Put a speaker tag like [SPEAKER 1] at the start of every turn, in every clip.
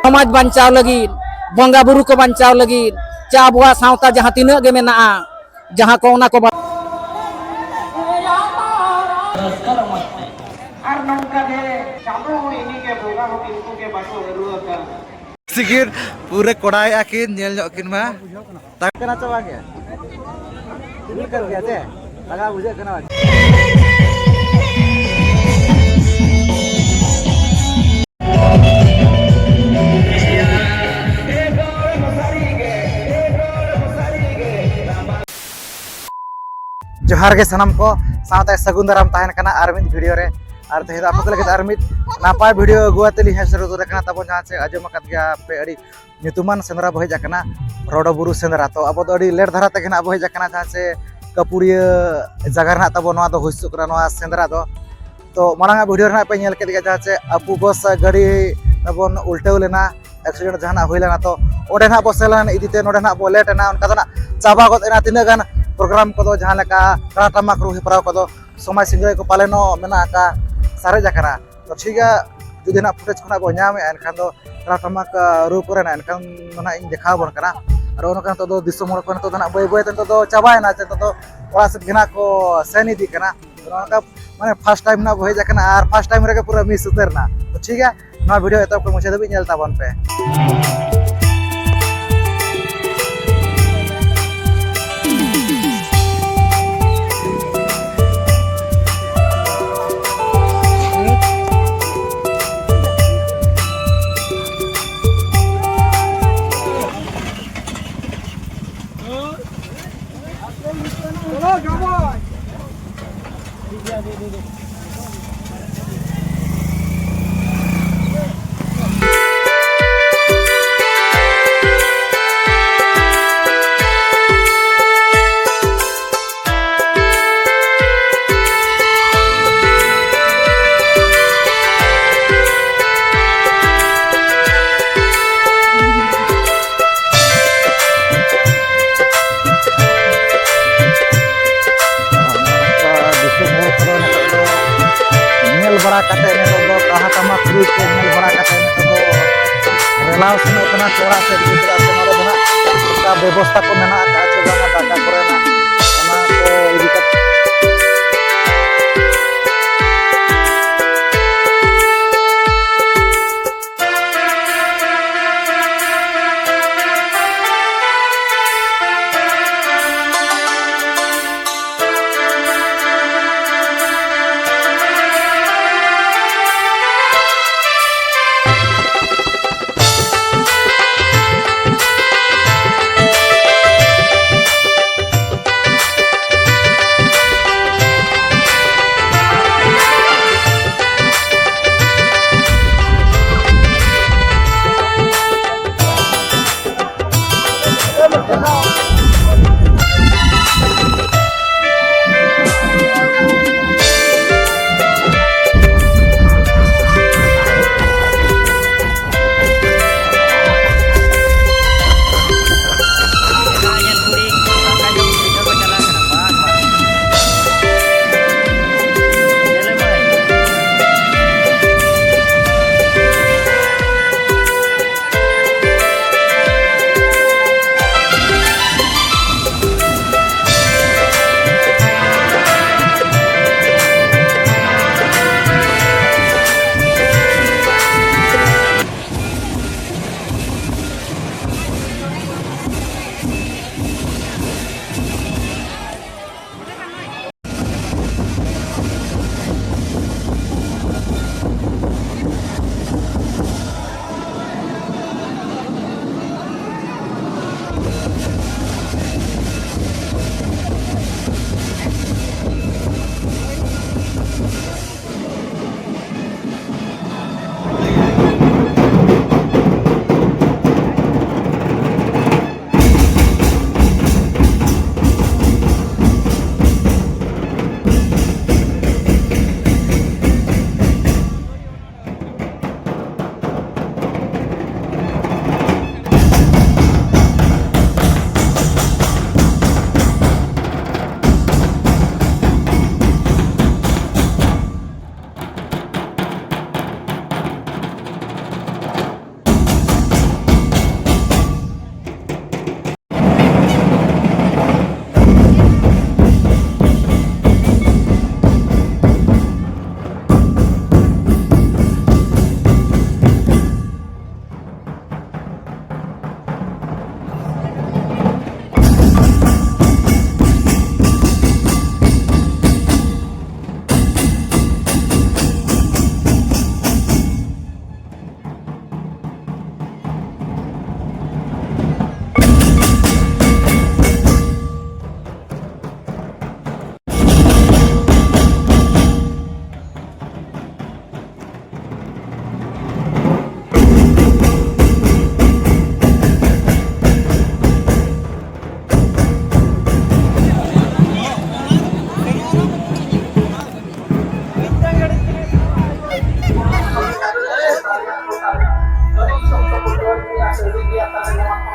[SPEAKER 1] समाज बचाव लगी बंगा बुरु को बचाव लगी चे आबुआ सावता जहाँ तीना गे मेना जहाँ को ना को
[SPEAKER 2] सिगिर पूरे कोड़ाई आकिन नेल जोकिन मा ताक कना चबा के दिल कर गया जे लगा बुझे कना जोहार के सनम को सावता सगुन दाराम ताहन कना आर मिद वीडियो रे और तेज आप लगे आर मिद नापाय वीडियो अगुआतेली हेसर तो देखना तब जहाँ से आजम गया पे अड़ी नितुमान सेंद्रा बहज आकना रोडो बुरु सेंद्रा तो अब अड़ी लेट धारा तक ना बहज आकना जहाँ से कपुरिया जगह ना तब नवा दो हुसुक नवा सेंद्रा तो मांगा वीडियो रे पे नेल के जहाँ से अबू बस गाड़ी बन उल्टाव लेना एक्सीडेंट जहाँ हुई लेना तो ओडे ना बो सेलन इदीते नोडे ना बो लेट ना उनका ना चाबा गना तीना गान प्रोग्राम को जहाँ लेका कड़ा टमाक रू हेपराव को समय सिंगल को पालेनो मेना का सारे जाकना तो ठीक है जुदी ना फुटेज खना बो नाम एनखान दो कड़ा टमाक रू करे ना एनखान ना इन देखा बन कना और ओनका तो दिसो मोड़ को तो ना बय बय तो चाबायना तो ओरा से गिना को सेनी दी कना तो ओनका माने फर्स्ट टाइम ना बय जाकना और फर्स्ट टाइम रे पूरा मिस उतरना तो ठीक है ना वीडियो एतो को मुझे भी नेलता बन पे बड़ा कते ने तो कहा तमा क्रूज के नेल बड़ा कते ने तो रेलाव सुनो कना चोरा से गुजरा से नरो बना का व्यवस्था को मेना का चोगा दाका करे ना ओना को इदी का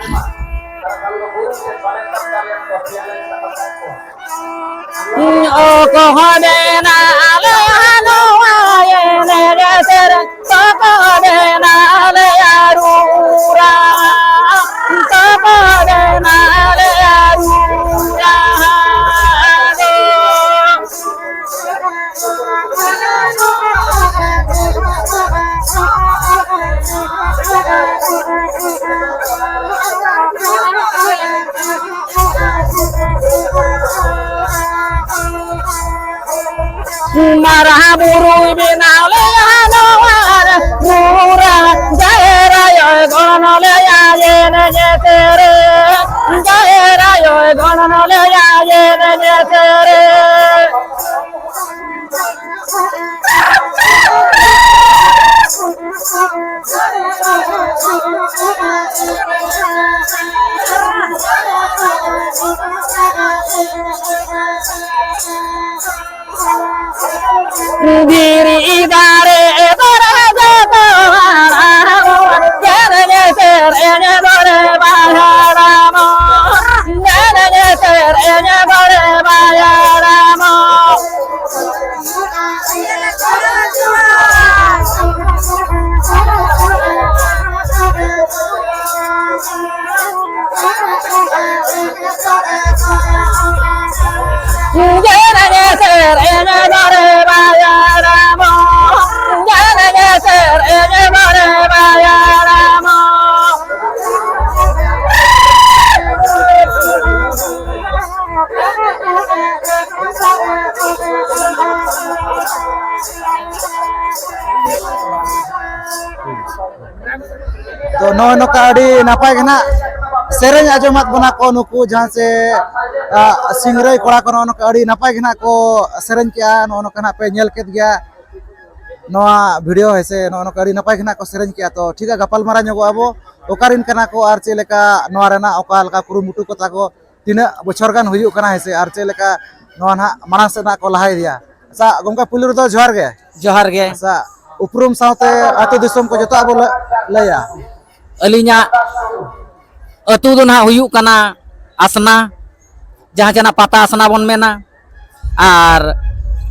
[SPEAKER 1] O kohadena ale ano aye ne geser kohadena ale arura kohadena ale arura marah buru binale ano ara mura jaera yo gonole ya yene jetere jaera yo gonole ya yene jetere diri idare dore jene ser ene dore bayaramo jene ser ene dore bayaramo jene ser ene dore bayaramo jene ser ene dore bayaramo
[SPEAKER 2] तो no नोका अड़ी नापाय गना सेरेंज आजमात बना को नुकु जहां से सिंगरई कोड़ा को नोका अड़ी नापाय गना को सेरेंज किया नो नोका ना पे नेल केत गया नोआ वीडियो है नो नोका अड़ी नापाय गना को सेरेंज किया तो ठीक है गपाल मारा ᱧᱚᱜᱚ ᱟᱵᱚ ओकारिन कना को आर चे लेका नोआ रेना ओका लका कुरुमुटु को ताको तिना बछर गान हुयु कना है आर चे लेका नोआ ना मानस ना को लहाय दिया सा गंगा पुलिर दो जोहार गे सा उपरुम सावते आतो दिसम को जतो अब लया
[SPEAKER 1] अलिnya atu do na huyuk kana asna jaha jana pata asna bon mena ar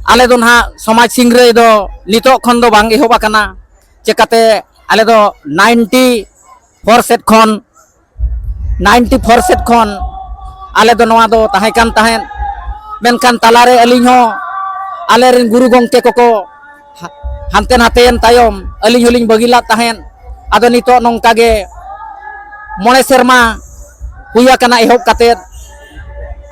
[SPEAKER 1] ale do na somaj singrai do nitok khon do bang ehoba kana chekate ale do 94 set khon 94 set khon ale do noa do tahekan tahen menkan talare alin ho ale ren guru gongke koko hanten haten tayom alin hulin bagilat tahen ado nitok nongka ge mone serma huya kana ehop katet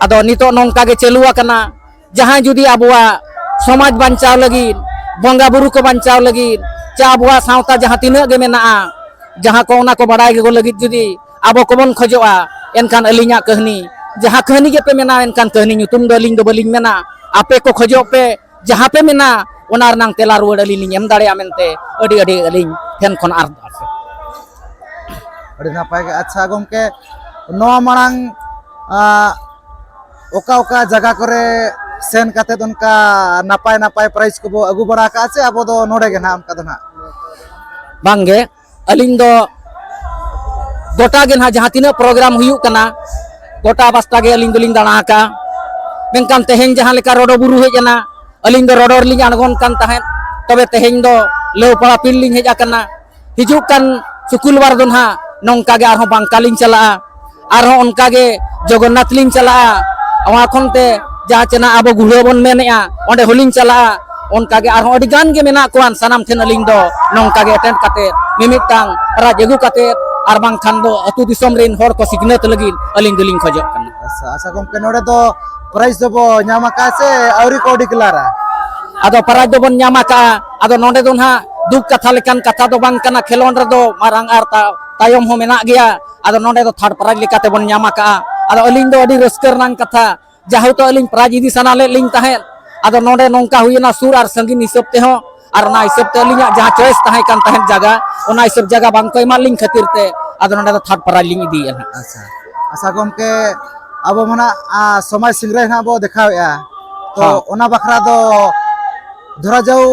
[SPEAKER 1] ado nitok nongka ge celua kana jahan judi abua somaj bancau lagi bonga buru ko bancau lagi cha abua sauta jahan tina ge menaa jahan ko ona ko badai ge lagi judi abo ko bon khojoa enkan alinya kahni jahan kahni ge pe mena enkan kahni nyutum do aling do baling mena ape ko khojo pe jahan pe mena onar nang tela ruwad alini em dare amente adi adi aling ten kon ar
[SPEAKER 2] अड़ी नापाय के अच्छा गमके नोआ मांग ओका ओका जगह करे सेन काते उनका नापाय नापाय प्राइस को अगु बड़ा का से अब दो नोडे के नाम का दना
[SPEAKER 1] बांगे अलिंग दो गोटा गे ना जहां तीना प्रोग्राम हुयु कना गोटा बस्ता गे अलिंग दुलिंग दाना का मेनकान तेहेन जहां लेका रोडो बुरु हेजना अलिंग दो रोडोर लिंग अनगोन कान ताहेन तबे तेहेन दो लेवपड़ा पिल्लिंग हेजा कना हिजुक कान शुक्रवार दो ना नौका गे आरहों बांकालिंग चला आरहों उनका गे जगन्नाथ लिंग चला वहाँ खनते जहाँ चना अब गुड़े बन मेनेआ ओंडे होलिंग चला उनका गे आरहों अडी गान गे मेना कोआन सनाम ठेन अलिंग दो नौका गे अटेंड काते मिमिटांग राज एगु काते आर बांग खान दो अतु दिसम रेन होर को सिग्नेत लगिन अलिंग दुलिंग खजक कना
[SPEAKER 2] अच्छा अच्छा गमके नोडे दो प्राइस दो ᱧᱟᱢ aka से आउरी को डिक्लारा
[SPEAKER 1] ado paraj do bon ᱧᱟᱢ aka ado nonde do na दुख कथा लेकान कथा दो बांग कना खेलोन रे दो मारंग आर तायम हो मेना गया आदो नोडे दो थर्ड प्राइज लेकाते बन ᱧᱟᱢ aka आदो अलिंग दो अडी रस्कर नांग कथा जाहु तो अलिंग प्राइज इदी सना ले लिंग ताहेन आदो नोडे नोंका हुयना सुर आर संगीन हिसाब ते हो आर ना हिसाब ते अलिंग जहां चॉइस ताहे कान ताहेन जगह ओना हिसाब जगह बांग को एमा लिंग खातिर ते आदो नोडे दो थर्ड प्राइज लिंग इदी एना
[SPEAKER 2] अच्छा अच्छा गमके अब मना समाज सिंगराय ना बो देखावेआ तो ओना बखरा दो धरा जाऊ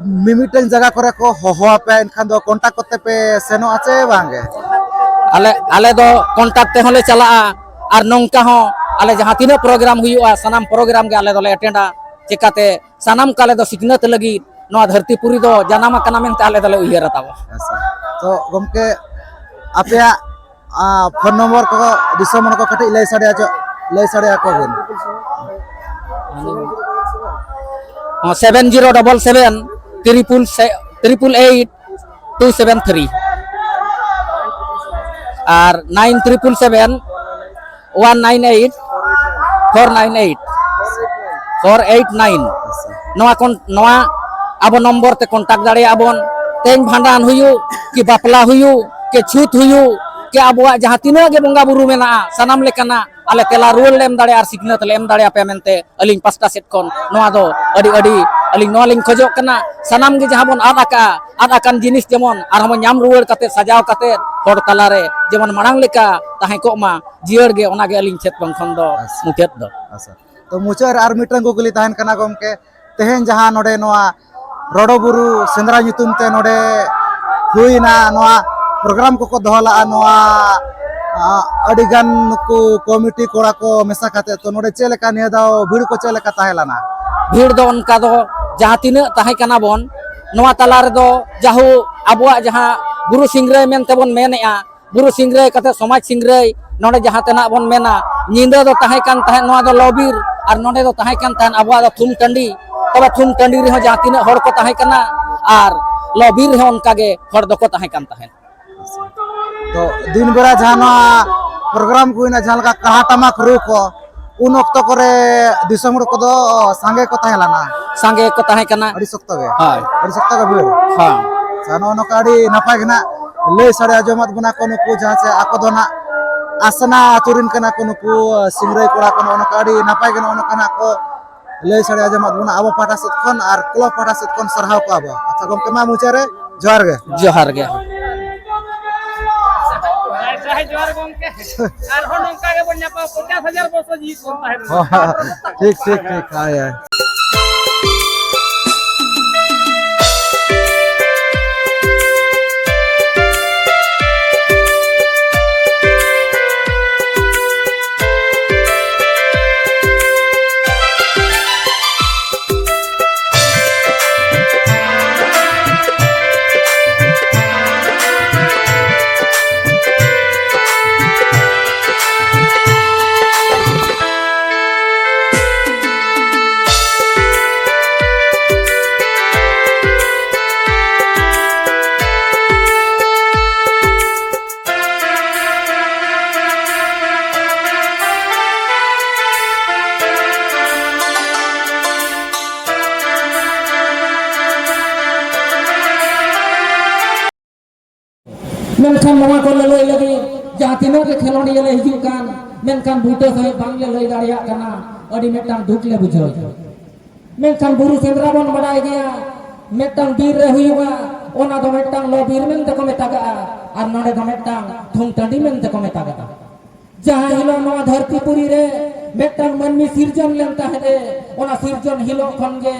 [SPEAKER 2] मिमिटन जगह करे को होहो पे इनखान दो कांटेक्ट करते पे सेनो आचे बांगे
[SPEAKER 1] ale do contact te hole chala ar nongka ho ale jaha tina program huyu'a sanam program ge ale dole attenda chekate sanam kale do siknat lagi noa dharti puri do janama kana mente ale dole uyara tawa
[SPEAKER 2] तो गमके आपया phone number को दिसम को कटे लय साडे को बिन
[SPEAKER 1] 7077 888 273 আর 9777 198 498 489 noa abo nomor te kontak dare abon teng bhandan huyu ki bapla huyu ke chut huyu ke abuak jaha tina ge bonga buru mena sanam lekana ale tela rual lem dare ar signat lem dare apa mente aling pasta set kon noa do adi aling noa ling khojok kana sanam ge jaha bon ad akan jinis jemon ar hom nyam rual kate sajau kate hor talare jemon marang leka tahe kok ma jier ge ona ge aling chet bang khon do muchet do
[SPEAKER 2] तो मुचार are mitten को गली तहन कना गमके तेहन जहां नोडे नोआ रोडोबुरु Shendra nyutum te node huina noa program को दोहला नोआ अडिगान नुकु कमिटी कोड़ा को मेसा खाते तो नोडे चेलेका निया दाओ भीड़ को चेलेका ताहेलाना
[SPEAKER 1] भीड़ दो उनका दो जहां तीना ताहे कना बोन नोआ तला रे दो जाहु अबुआ जहां बुरु सिंगरे मेनते बोन मेनेआ बुरु सिंगरे कते समाज सिंगरे नोडे जहां तना बोन मेना निंदा दो ताहे कान ताहे नोआ दो लॉबीर और नोडे दो ताहे कान ताहन अबुआ दो थुम टंडी तबे थुम टंडी रे जहां तीना हर को ताहे कना और लॉबीर रे उनका गे हर दो को ताहे कान ताहे
[SPEAKER 2] तो दिन बेरा जहां प्रोग्राम को ना जहां का कहा तमाक रू को उन वक्त करे दिसम को दो संगे को ताहेलाना
[SPEAKER 1] संगे को ताहे कना
[SPEAKER 2] अड़ी सख्त गे
[SPEAKER 1] हां
[SPEAKER 2] अड़ी सख्त गे भीड़
[SPEAKER 1] हां
[SPEAKER 2] सानो न काडी नपाय गना ले सारे आजमत बना को नुकु जहां से आको दो ना आसना तुरिन कना को नुकु सिंगरे कोड़ा को न काडी नपाय गना न कना को ले सारे आजमत बना अब पाटा सत कोन आर क्लो पाटा सत कोन सरहाव को अब अच्छा गमके मा मुचारे जोहार गे ठीक आया
[SPEAKER 1] मेनखान नवा को ललई लगी जहां तीनों के खेलोड़ी ले हिजु कान मेनखान बूटे सहित बांग ले लई दाड़िया कना अडी मेटांग दुख ले बुझो मेनखान बुरु सेंद्रा बन बड़ाई गया मेटांग बीर रे हुयुगा ओना दो मेटांग लो बीर मेन तको मेतागा आर नोडे दो मेटांग थुम टंडी मेन तको मेतागा जहां हिलो नवा धरती पुरी रे मेटांग मनमी सिरजन लेंता है ओना सिरजन हिलो खनगे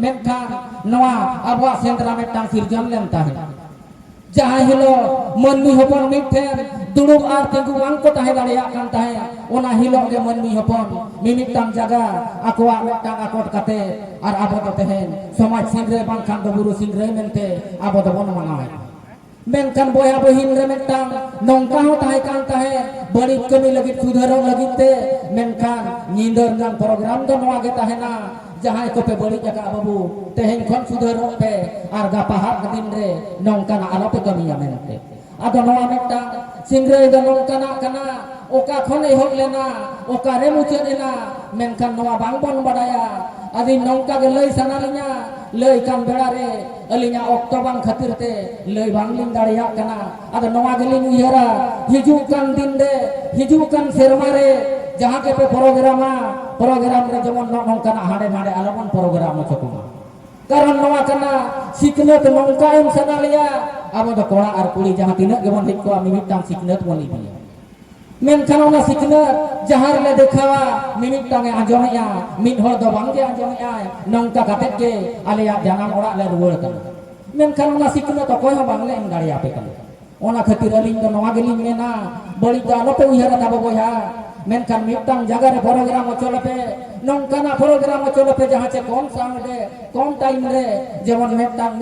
[SPEAKER 1] मेनखान नवा अबवा सेंद्रा मेटांग सिरजन लेंता है जहां हिलो मनमी हपन मिठेन दुड़ुब आर तेगु वांग को ताहे दाड़िया कान ताहे ओना हिलो के मनमी हपन मिमिटांग जगह आकोआ मेटांग आकोट काते आर आबो तो तेहेन समाज सिंगरे बांखान दो बुरु सिंगरे मेनते आबो तो बन मानाय मेनखान बोया बहिन रे मेटांग नोंका हो ताहे कान ताहे बड़ी कमी लगी सुधारो लगिते मेनखान निंदर गान प्रोग्राम दो नवा गे ताहेना जहां को पे बड़ी जगह बाबू तेहेन खन सुधारो पे आर गापा हाथ दिन रे नोंकाना आलो पे कमिया मेनते आदो नवा मेटा सिंगरे दो नोंकाना कना ओका खन एहोक लेना ओका रे मुचेद एना मेनखान नवा बांग बन बडाया आदि नोंका गे लई सनालिnya लई कान बेड़ा रे अलिnya ऑक्टो बांग खातिर ते लई बांग लिंग दाड़िया कना आदो नवा गेलिंग उयरा हिजुकान दिन रे हिजुकान सेरमा रे जहां के पे प्रोग्राम रे जमन नोंकाना हाडे माडे आलमन प्रोग्राम चकुमा कारण नवा कना सिकनत नोंका एम सनालिया आबो दो कोड़ा आर कुड़ी जहां तिना गेबन हिक को मिमिटांग सिकनत बनी बिया मेनखान ओना सिकनत जहां रे देखावा मिमिटांग आजोमया मिन हो दो बांगे आजोमया नोंका काते के आलिया जानम ओड़ा ले रुवर कन मेनखान ओना सिकनत कोय हो बांगले एम दाड़िया पे कन ona khatir aling do noa geling mena bari da lope uyara da boya menkan mitang jaga re program ocholope nongkana program ocholope jahan che kom sang de kom time re jemon mitang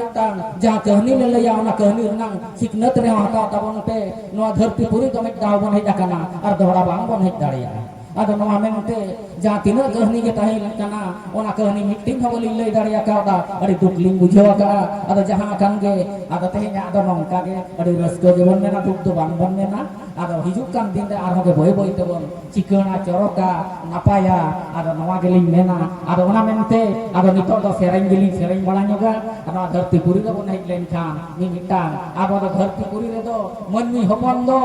[SPEAKER 1] jahan kahani le leya ona kahani nang siknat re hata tabon pe noa dharti puri to mit daw bon hej akana ar dohra bang bon hej daria ado noa mente jahan tina kahani ke tahi kana ona kahani meeting ho bolin lei daria ka da adi dukling bujhaw ka ado jahan kan ge ado tehnya ado nongka ge adi rasko jemon mena duk do bang bon mena ado hijukan din de arho ge boy boy tebon cikana coroka napaya ado noa geling mena ado ona mente ado nitok do sereng geling sereng bala nyoga ado dharti puri do bon hej len khan mi mitang ado dharti puri re do manni hopon do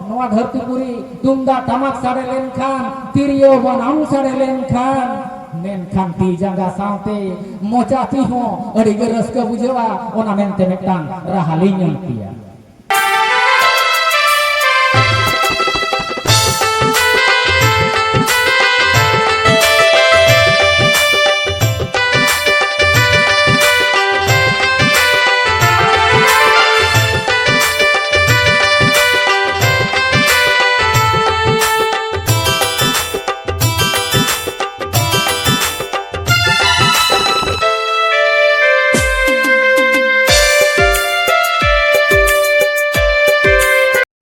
[SPEAKER 1] noa dharti puri tumda tamak sare len khan tirio banam sare len khan menkan ti jangga saute mocha ti ho adi ge raska bujewa ona mente mitang rahaling pia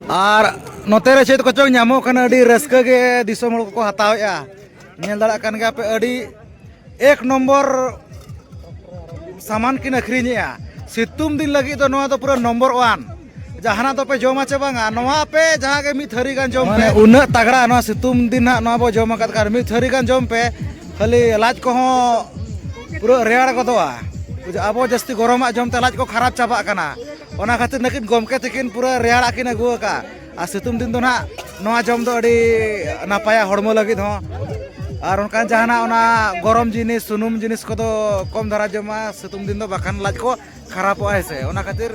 [SPEAKER 2] और नोते रे चेत कोचों नामो कना अडी Ruska के दिसोम हड़ को हतावेआ नेल दाड़ा कन गे पे अडी एक नंबर सामान किन अखरिनिया सितुम दिन लगी तो नोआ तो पूरा नंबर 1 जहाना तो पे जोमा चे बांगा नोआ पे जहां के मी थरी गान जोम पे उना तगड़ा नोआ सितुम दिन हा नोआ बो जोमा कत कार मी थरी गान जोम पे खाली लाज को हो पूरा रेयाड़ को दोआ अब जस्ती गरम जम ते लाज को खराब चाबा कना ओना खातिर नकिन गमके तकिन पूरा रेयाड़ आकिन अगु का आ सितुम दिन दो ना नोआ जम दो अडी नापाया हड़मो लगिद हो और उनका जहाना ओना गरम जिनिस सुनुम जिनिस को तो कम धरा जमा सितुम दिन दो बाखान लाज को खराब हो ऐसे ओना खातिर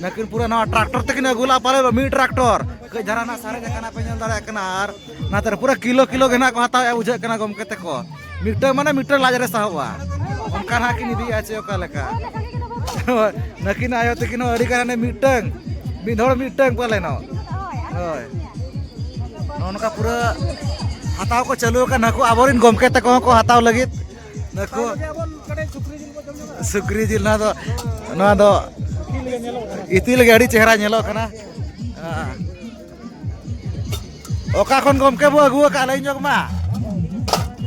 [SPEAKER 2] नकिन पूरा नोआ ट्रैक्टर तकिन अगुला पाले मी ट्रैक्टर के जराना सारे जकाना पे नेल दाड़ा कना आर नातर पूरा किलो किलो गेना को हताव बुझे कना गमके ते को मीटर माने मीटर लाज रे साहबा उनका ना किन इदी आचे ओका लेका नकिन आयो तकिन अडी काने मिटंग बिधोड़ मिटंग पाले नो होय नोनका पूरा हताव को चालू का नको आबोरिन गमके तक को हताव लगित नको सुक्री जिल ना दो इतिल गाड़ी चेहरा नेलो कना ओका खन गमके बो अगु का लई जग मा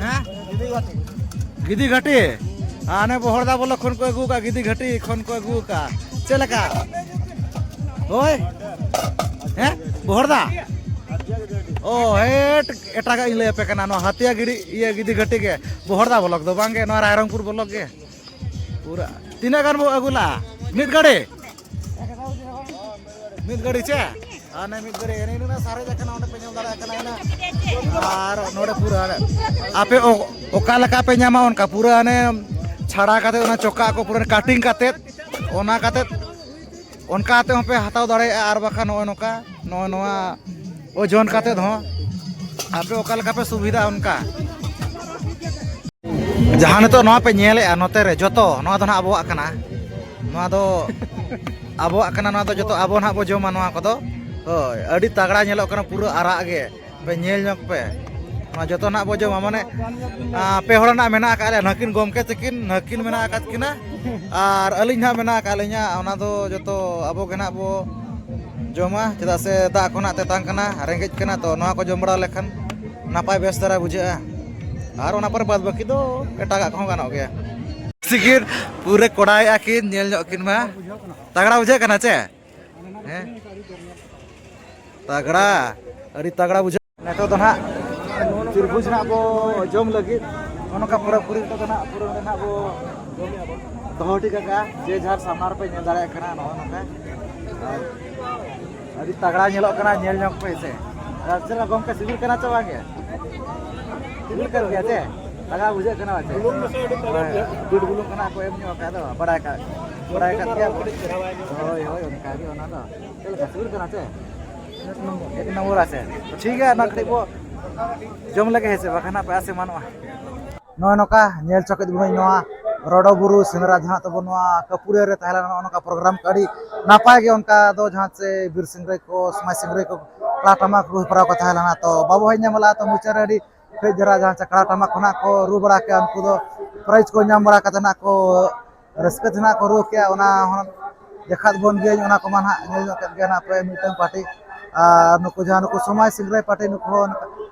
[SPEAKER 2] हां गिदी घाटी आने बोहरदा बोलो खन को अगु का गिदी घाटी खन को अगु का चलका ओय हैं बोहरदा ओ हेट एटागा इले पे कना नो हतिया गिडी ये गिदी घाटी के बोहरदा बोलक दो बांगे नो रायरंगपुर बोलक के पूरा तीना गान बो अगुला मित गाड़ी चे आने मित गाड़ी एने ना सारे जकना ओने पे ñam dara kana ina आर नोडे पूरा आपे ओका लका पे ñama उनका पूरा ने छाड़ा काते ओना चोका को पूरा कटिंग काते ओना काते उनका आते पे हताव दाड़े आर बाखा नो नोका नो नोआ ओजन काते हो आपे ओका लका पे सुविधा उनका जहां तो नोआ पे नेले नोते रे जतो नोआ दो ना अबोआ कना नोआ दो अबोआ कना नोआ दो जतो अबो ना बो जोमा नोआ को दो होय अडी तगड़ा नेलो कना पूरा आरा गे पे नेल ñok पे नोआ जतो ना बो जोमा माने पे होड़ ना मेना का ले नकिन गमके तकिन नकिन मेना का तकिना और अलिन ना मेना का ले냐 ओना दो जतो अबो गे ना बो जोमा चदा से दा कोना तेतांग कना रेंगेज कना तो नोआ को जोम बड़ा लेखन नापाय बेस तरह बुझा और ओना पर बाद बाकी दो एटागा को गानो गया सिकिर पूरे कोड़ाय आकिन नेल ñok किन मा तगड़ा बुझे कना चे हैं तगड़ा अड़ी तगड़ा बुझे नेतो तो ना चिरबुज ना बो जोम लगी ओनका पूरा पूरी तो ना पूरा ना बो दोहटी का जे झार सामनार पे नेल दाड़ा कना नो नका अड़ी तगड़ा नेलो कना नेल ñok पे से चला गम का सिविल कना चवा गया सिविल कर गया चे लगा बुझे कना चे गुड बुलु कना को एम ñok का दो बड़ा का क्या होय होय उनका भी ओना दो चल का सिविल कना चे एक नंबर আছে ठीक है ना खइबो जम लगे है से बखाना पे आसे मानवा नो नका नेल चकत गुई नोआ रोडो बुरु सेंद्रा जहाँ तब कपुड़े रे तहला प्रोग्राम को अड़ी नापाय गे उनका दो जहाँ से बीर सिंगरे को समाज सिंगरे को कड़ा टमाक रू पड़ा को तहला तो बाबू हई नामला तो मुचार अड़ी फेज जरा जहाँ से कड़ा टमाक खना को रू बड़ा के उनको दो प्राइज को नाम बड़ा कतना को रस्कत ना को रू के देखा बन गए को माना ना पे मिटन पार्टी नुको जहाँ नुको समाज सिंगरे पार्टी नुको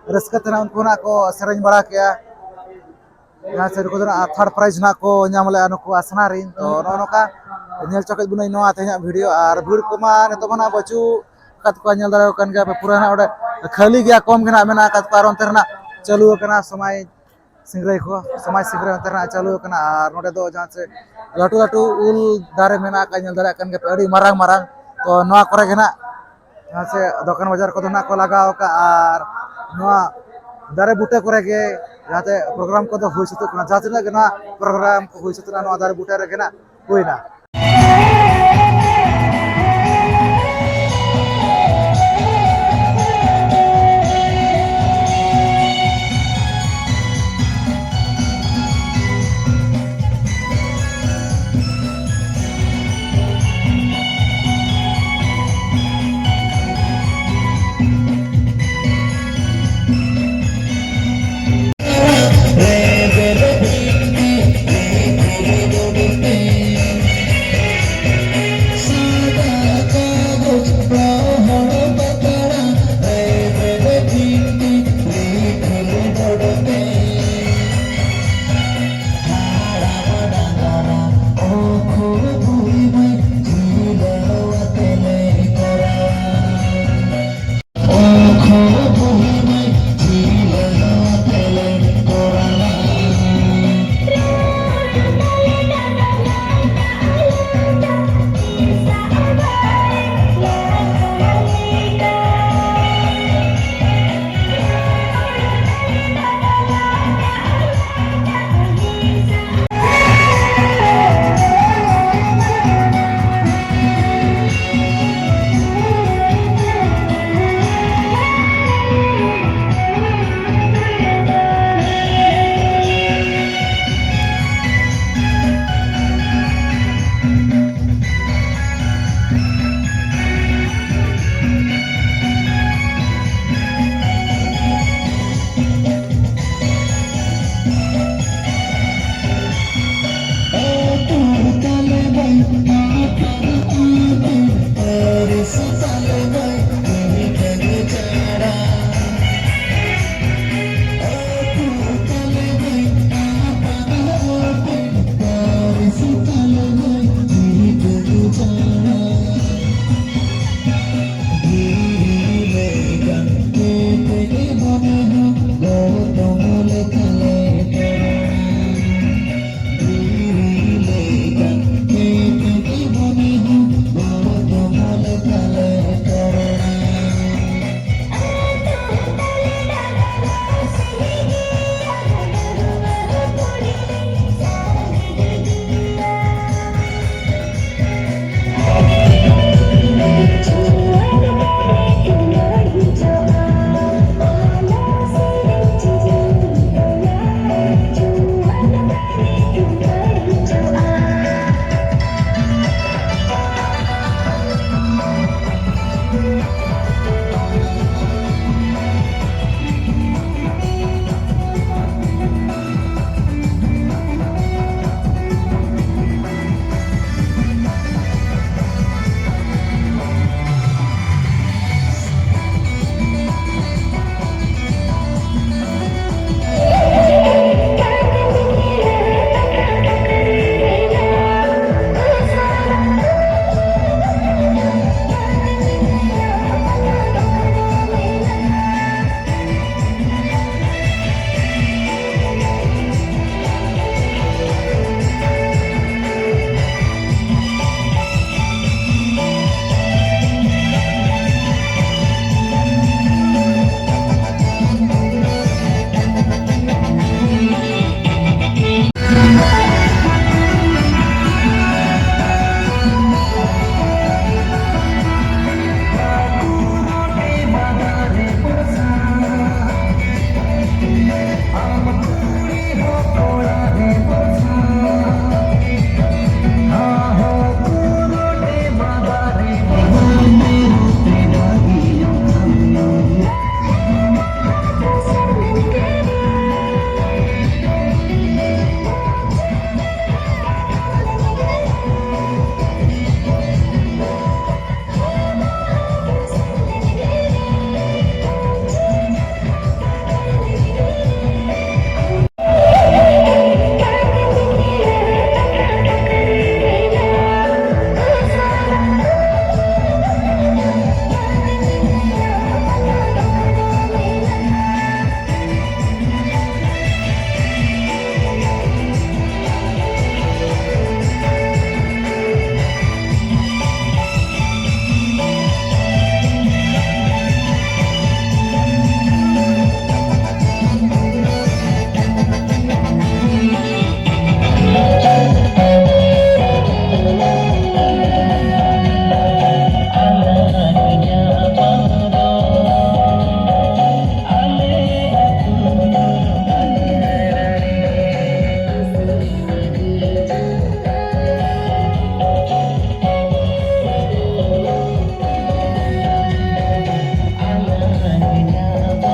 [SPEAKER 2] रस्कत ना उनको ना को सेरेंज बड़ा किया यहाँ से थर्ड प्राइज ना को नाम ले नुको आसना रिन तो नौका नेल चौक बुनाई नवा तेना वीडियो और भीड़ को मा नितो बना बचू कत को नेल दारे कन गया पूरा ना ओडे खाली गया कम गना मेना कत पार अंतरना चालू कना समाज सिंगरे को समाज सिंगरे अंतरना चालू कना और नोडे दो जहाँ से लाटू लाटू उल दारे मेना का नेल दारे कन गया अड़ी मारंग मारंग तो नवा करे गना यहाँ से दुकान बाजार को ना को लगाओ का और नवा दारे बूटे करे गे जाते प्रोग्राम को तो हुई सुतु जहाँ से ना प्रोग्राम को हुई सुतु ना दारे बूटे रे गना हुई ना